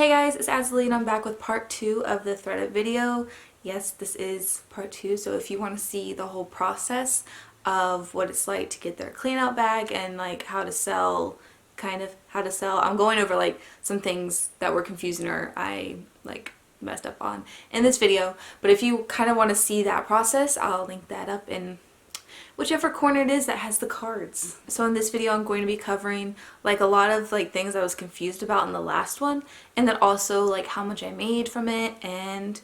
Hey guys, it's Azali and I'm back with part 2 of the ThredUP video. Yes, this is part 2, so if you want to see the whole process of what it's like to get their clean out bag and like how to sell, I'm going over like some things that were confusing or I like messed up on in this video. But if you kind of want to see that process, I'll link that up in whichever corner it is that has the cards. So in this video I'm going to be covering like a lot of like things I was confused about in the last one, and then also like how much I made from it and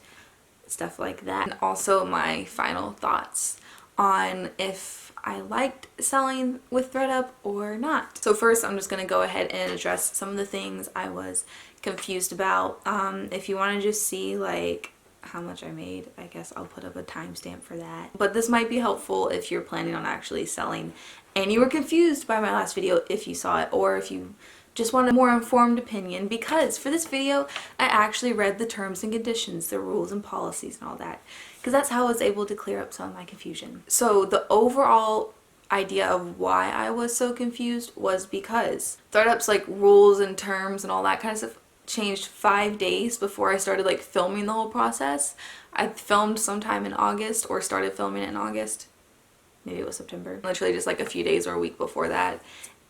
stuff like that, and also my final thoughts on if I liked selling with ThredUP or not. So first I'm just going to go ahead and address some of the things I was confused about. If you want to just see like how much I made, I guess I'll put up a timestamp for that. But this might be helpful if you're planning on actually selling and you were confused by my last video if you saw it, or if you just want a more informed opinion, because for this video I actually read the terms and conditions, the rules and policies and all that, because that's how I was able to clear up some of my confusion. So the overall idea of why I was so confused was because ThredUP's like rules and terms and all that kind of stuff changed 5 days before I started like filming the whole process. I filmed sometime in August, or started filming it in August. Maybe it was September. Literally just like a few days or a week before that,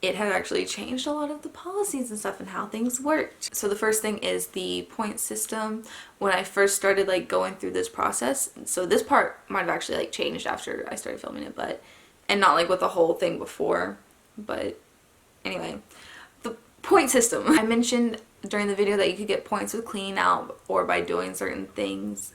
it had actually changed a lot of the policies and stuff and how things worked. So the first thing is the point system. When I first started like going through this process, so this part might have actually like changed after I started filming it, but and not like with the whole thing before. But anyway, the point system. I mentioned during the video that you could get points with cleaning out or by doing certain things,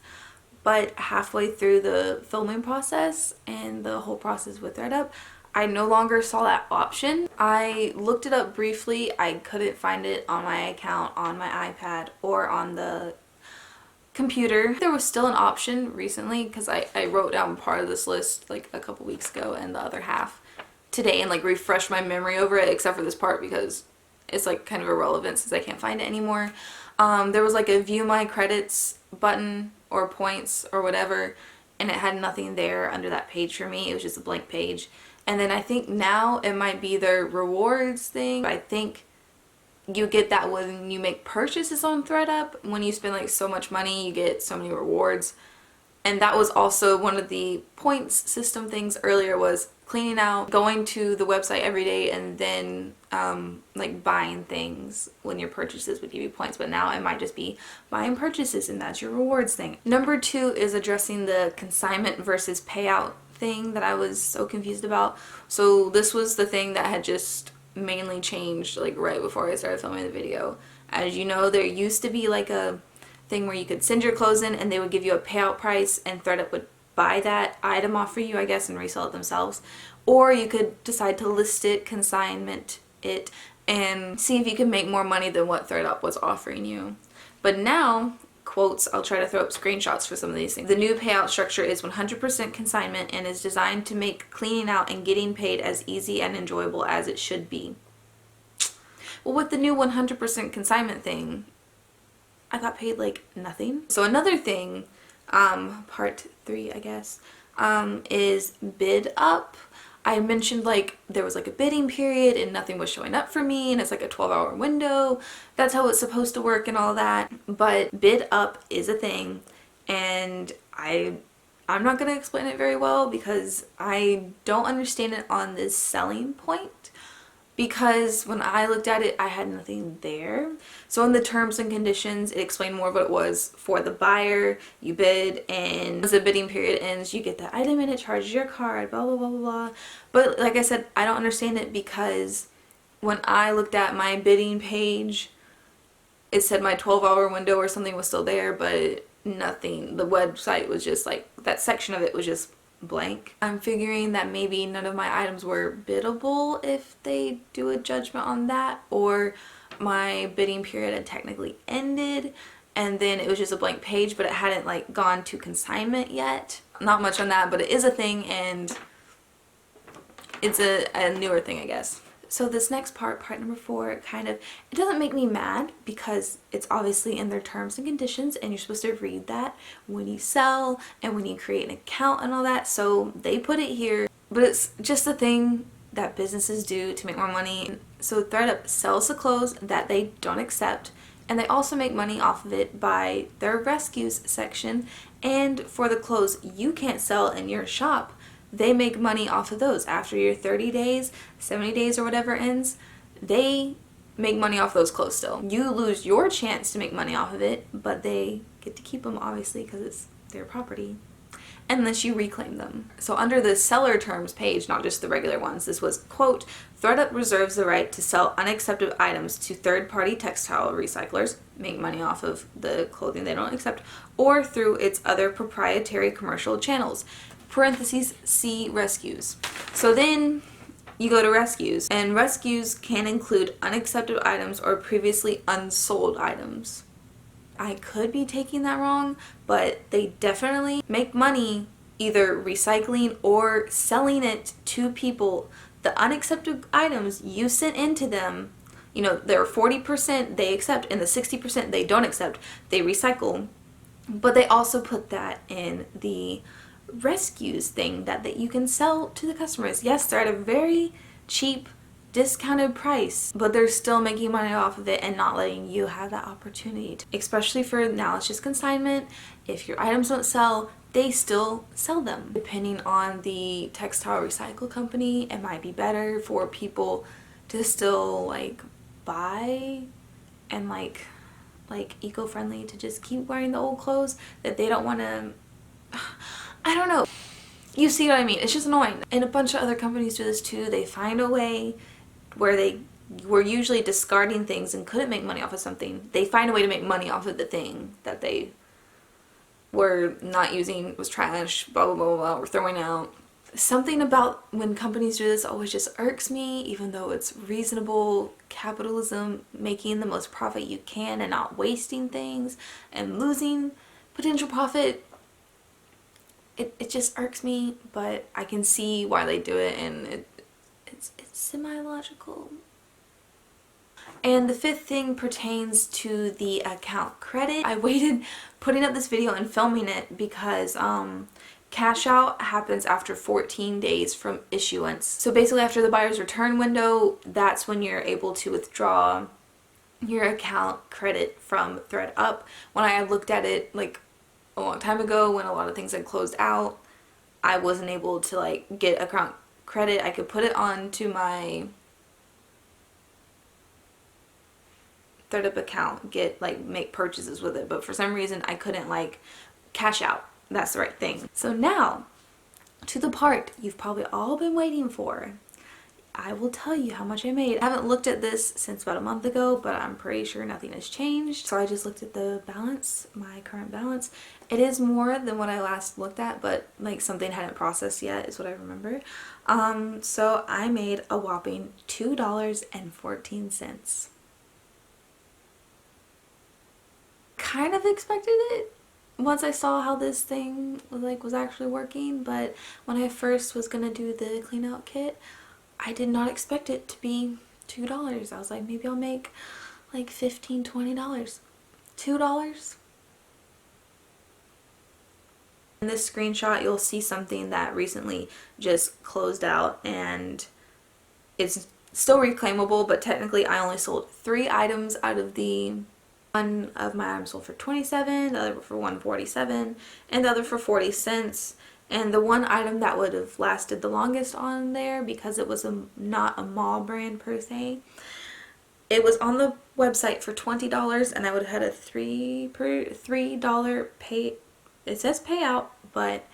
but halfway through the filming process and the whole process with ThredUP, I no longer saw that option. I looked it up briefly. I couldn't find it on my account, on my iPad, or on the computer. There was still an option recently, because I wrote down part of this list like a couple weeks ago and the other half today and like refreshed my memory over it, except for this part because it's like kind of irrelevant since I can't find it anymore. There was like a view my credits button or points or whatever, and it had nothing there under that page for me. It was just a blank page. And then I think now it might be their rewards thing. I think you get that when you make purchases on ThredUP. When you spend like so much money, you get so many rewards. And that was also one of the points system things earlier, was cleaning out, going to the website every day, and then like buying things when your purchases would give you points. But now it might just be buying purchases and that's your rewards thing. Number 2 is addressing the consignment versus payout thing that I was so confused about. So this was the thing that had just mainly changed like right before I started filming the video. As you know, there used to be like a thing where you could send your clothes in and they would give you a payout price, and ThredUP would buy that item off for you, I guess, and resell it themselves. Or you could decide to list it, consignment it, and see if you can make more money than what ThredUP was offering you. But now, quotes, I'll try to throw up screenshots for some of these things. The new payout structure is 100% consignment and is designed to make cleaning out and getting paid as easy and enjoyable as it should be. Well, with the new 100% consignment thing, I got paid like nothing. So another thing, part 3 I guess, is bid up. I mentioned like there was like a bidding period and nothing was showing up for me, and it's like a 12-hour window. That's how it's supposed to work and all that. But bid up is a thing, and I'm not going to explain it very well because I don't understand it on this selling point. Because when I looked at it, I had nothing there. So in the terms and conditions, it explained more of what it was for the buyer. You bid, and as the bidding period ends, you get the item and it charges your card, blah, blah, blah, blah, blah. But like I said, I don't understand it because when I looked at my bidding page, it said my 12-hour window or something was still there, but nothing. The website was just like, that section of it was just blank. I'm figuring that maybe none of my items were biddable if they do a judgment on that, or my bidding period had technically ended and then it was just a blank page, but it hadn't like gone to consignment yet. Not much on that, but it is a thing, and it's a newer thing, I guess. So this next part number 4, it doesn't make me mad because it's obviously in their terms and conditions, and you're supposed to read that when you sell and when you create an account and all that. So they put it here, but it's just a thing that businesses do to make more money. So ThredUP sells the clothes that they don't accept, And they also make money off of it by their rescues section, and for the clothes you can't sell in your shop, they make money off of those. After your 30 days, 70 days or whatever ends, they make money off those clothes still. You lose your chance to make money off of it, but they get to keep them obviously because it's their property, unless you reclaim them. So under the seller terms page, not just the regular ones, this was, quote, ThredUP reserves the right to sell unaccepted items to third-party textile recyclers, make money off of the clothing they don't accept, or through its other proprietary commercial channels, parentheses, see rescues. So then you go to rescues, and rescues can include unaccepted items or previously unsold items. I could be taking that wrong, but they definitely make money either recycling or selling it to people. The unaccepted items you sent into them, you know, there are 40% they accept and the 60% they don't accept, they recycle. But they also put that in the rescues thing that you can sell to the customers. Yes, they're at a very cheap discounted price, but they're still making money off of it and not letting you have that opportunity to, especially for now it's just consignment. If your items don't sell, they still sell them. Depending on the textile recycle company, it might be better for people to still like buy and like eco-friendly, to just keep wearing the old clothes that they don't want to, I don't know. You see what I mean? It's just annoying. And a bunch of other companies do this too. They find a way where they were usually discarding things and couldn't make money off of something. They find a way to make money off of the thing that they were not using, was trash, blah, blah, blah, blah, or throwing out. Something about when companies do this always just irks me, even though it's reasonable capitalism, making the most profit you can and not wasting things and losing potential profit. It just irks me, but I can see why they do it, and it's semi-logical. And the fifth thing pertains to the account credit. I waited putting up this video and filming it because cash out happens after 14 days from issuance. So basically after the buyer's return window, that's when you're able to withdraw your account credit from ThredUP. When I looked at it like a long time ago, when a lot of things had closed out, I wasn't able to like get account credit. I could put it on to my ThredUP account, get like make purchases with it, but for some reason I couldn't like cash out. That's the right thing. So now to the part you've probably all been waiting for. I will tell you how much I made. I haven't looked at this since about a month ago, but I'm pretty sure nothing has changed. So I just looked at the balance, my current balance. It is more than what I last looked at, but like something hadn't processed yet is what I remember. So I made a whopping $2.14. Kind of expected it once I saw how this thing was actually working, but when I first was gonna do the clean out kit, I did not expect it to be $2. I was like, maybe I'll make like $15, $20. $2? In this screenshot, you'll see something that recently just closed out, and it's still reclaimable, but technically I only sold 3 items out of the one of my items sold for $27, the other for $147, and the other for 40 cents. And the one item that would have lasted the longest on there, because it was not a mall brand per se, it was on the website for $20, and I would have had a $3 pay. It says payout, but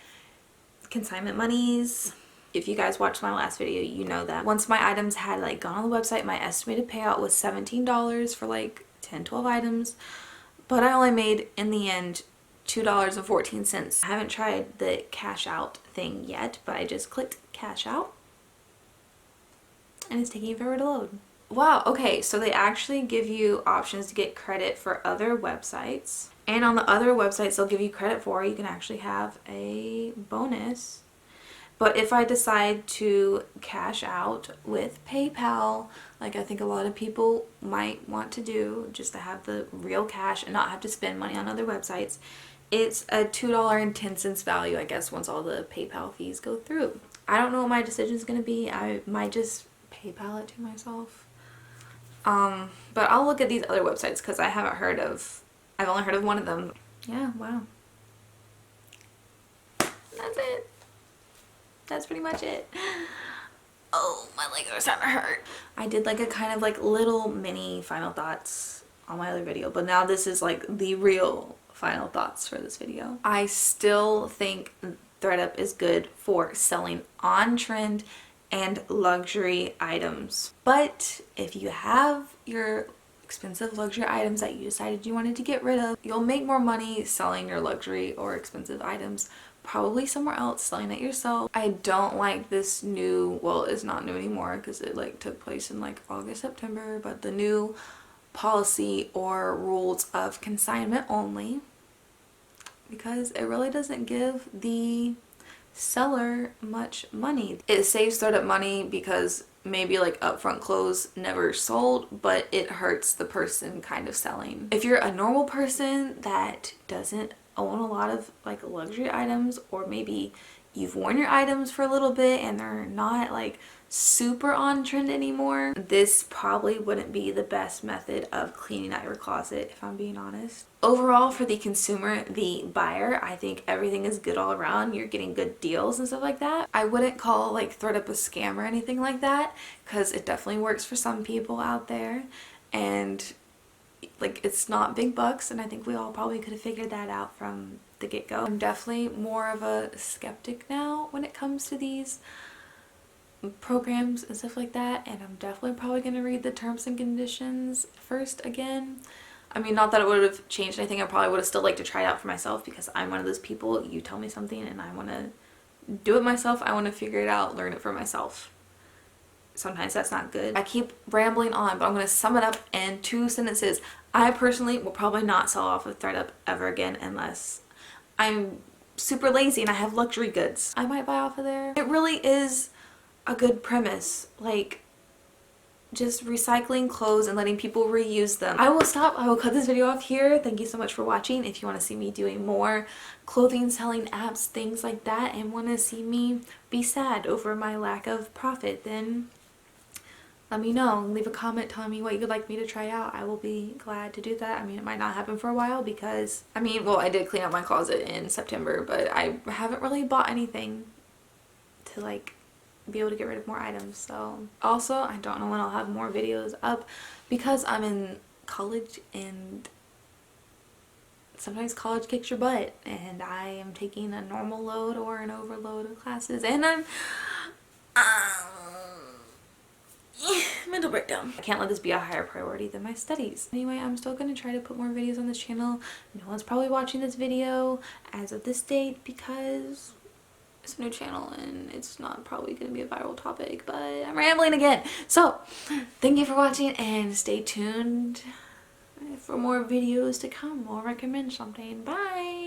consignment monies. If you guys watched my last video, you know that once my items had like gone on the website, my estimated payout was $17 for like 10-12 items, but I only made in the end $2.14. I haven't tried the cash out thing yet, but I just clicked cash out and it's taking forever to load. Wow, okay, so they actually give you options to get credit for other websites, and on the other websites they'll give you credit for, you can actually have a bonus. But if I decide to cash out with PayPal, like I think a lot of people might want to do, just to have the real cash and not have to spend money on other websites, it's a $2.10 value, I guess, once all the PayPal fees go through. I don't know what my decision is going to be. I might just PayPal it to myself. But I'll look at these other websites because I've only heard of one of them. Yeah, wow. That's it. That's pretty much it. Oh, my legs are starting to hurt. I did like a kind of like little mini final thoughts on my other video, but now this is like the real final thoughts for this video. I still think ThredUP is good for selling on trend and luxury items. But if you have your expensive luxury items that you decided you wanted to get rid of, you'll make more money selling your luxury or expensive items probably somewhere else, selling it yourself. I don't like this new, well, it's not new anymore because it like took place in like August, September, but the new policy or rules of consignment only, because it really doesn't give the seller much money. It saves ThredUP money because maybe like upfront clothes never sold, but it hurts the person kind of selling. If you're a normal person that doesn't own a lot of like luxury items, or maybe you've worn your items for a little bit and they're not like super on trend anymore, this probably wouldn't be the best method of cleaning out your closet, if I'm being honest. Overall, for the consumer, the buyer, I think everything is good all around. You're getting good deals and stuff like that. I wouldn't call like ThredUP a scam or anything like that, because it definitely works for some people out there, and like it's not big bucks, and I think we all probably could have figured that out from the get-go. I'm definitely more of a skeptic now when it comes to these programs and stuff like that, and I'm definitely probably going to read the terms and conditions first again. I mean, not that it would have changed anything. I probably would have still liked to try it out for myself, because I'm one of those people, you tell me something and I want to do it myself. I want to figure it out, learn it for myself. Sometimes that's not good. I keep rambling on, but I'm going to sum it up in 2 sentences. I personally will probably not sell off of ThredUP ever again unless I'm super lazy and I have luxury goods. I might buy off of there. It really is a good premise, like just recycling clothes and letting people reuse them. I will stop. I will cut this video off here. Thank you so much for watching. If you want to see me doing more clothing selling apps, things like that, and want to see me be sad over my lack of profit, then let me know. Leave a comment telling me what you would like me to try out. I will be glad to do that. I mean, it might not happen for a while because, I mean, well, I did clean out my closet in September, but I haven't really bought anything to like be able to get rid of more items. So also, I don't know when I'll have more videos up because I'm in college and sometimes college kicks your butt, and I am taking a normal load or an overload of classes, and I'm mental breakdown. I can't let this be a higher priority than my studies. Anyway, I'm still going to try to put more videos on this channel. No one's probably watching this video as of this date because it's a new channel and it's not probably going to be a viral topic, but I'm rambling again. So thank you for watching, and stay tuned for more videos to come. I'll recommend something. Bye!